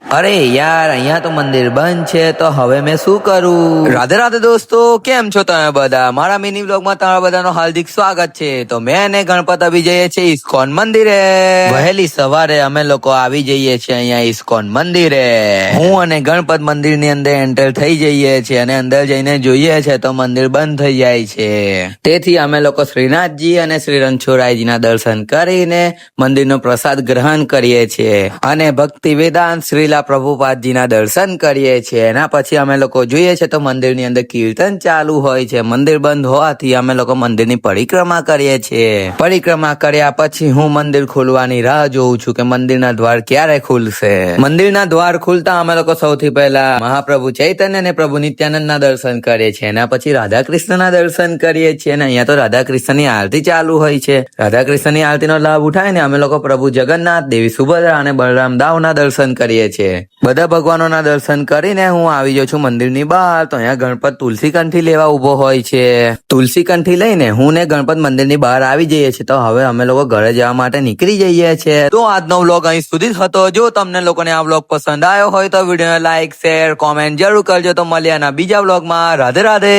અરે યાર, અહીંયા તો મંદિર બંધ છે, તો હવે મેં શું કરું? રાધે રાધે દોસ્તો, કેમ છો તમે બધા? મારા મિની બ્લોગમાં તમારા બધાનું હાર્દિક સ્વાગત છે. તો મેં અને ગણપત આવી જઈએ છીએ ઇસ્કોન મંદિરે. વહેલી સવારે અમે લોકો આવી જઈએ છીએ અહીંયા ઇસ્કોન મંદિરે. હું અને ગણપત મંદિરની અંદર એન્ટર થઈ જઈએ છીએ અને અંદર જઈને જોઈએ છે તો મંદિર બંધ થઈ જાય છે. તેથી અમે લોકો શ્રીનાથજી અને શ્રી રણછોડરાયજીના દર્શન કરીને મંદિરનો પ્રસાદ ગ્રહણ કરીએ છીએ અને ભક્તિ વેદાંત શ્રીલા પ્રભુપાદજીના દર્શન કરીએ છીએ. એના પછી અમે લોકો જોઈએ છે તો મંદિરની અંદર કીર્તન ચાલુ હોય છે. મંદિર બંધ હોવાથી અમે લોકો મંદિરની પરિક્રમા કરીએ છીએ. પરિક્રમા કર્યા પછી હું મંદિર ખોલવાની રાહ જોઉં છું કે મંદિરના દ્વાર ક્યારે ખુલશે. મંદિરના દ્વાર ખુલતા અમે લોકો સૌથી પહેલા મહાપ્રભુ ચૈતન્ય અને પ્રભુ નિત્યાનંદના દર્શન કરીએ છીએ. એના પછી રાધા કૃષ્ણના દર્શન કરીએ છીએ અને અહીંયા તો રાધા કૃષ્ણની આરતી ચાલુ હોય છે. રાધા કૃષ્ણની આરતીનો લાભ ઉઠાવીને અમે લોકો પ્રભુ જગન્નાથ, દેવી સુભદ્રા અને બલરામ દાવના દર્શન કરીએ છીએ. બધા ભગવાનોના દર્શન કરીને હું આવી જાઉં છું મંદિરની બહાર. તો અહીંયા ગણપત તુલસી કંઠી લેવા ઉભો હોય છે. તુલસી કંઠી લઈને હું ને ગણપત મંદિરની બહાર આવી જઈએ છીએ. તો હવે અમે લોકો ઘરે જવા માટે નીકળી જઈએ છીએ. તો આજનો વ્લોગ અહીં સુધી જ હતો. જો તમને લોકોને આ વ્લોગ પસંદ આવ્યો હોય તો વિડીયોને લાઈક, શેર, કોમેન્ટ જરૂર કરજો. તો મળીએ બીજા વ્લોગમાં. રાધે રાધે.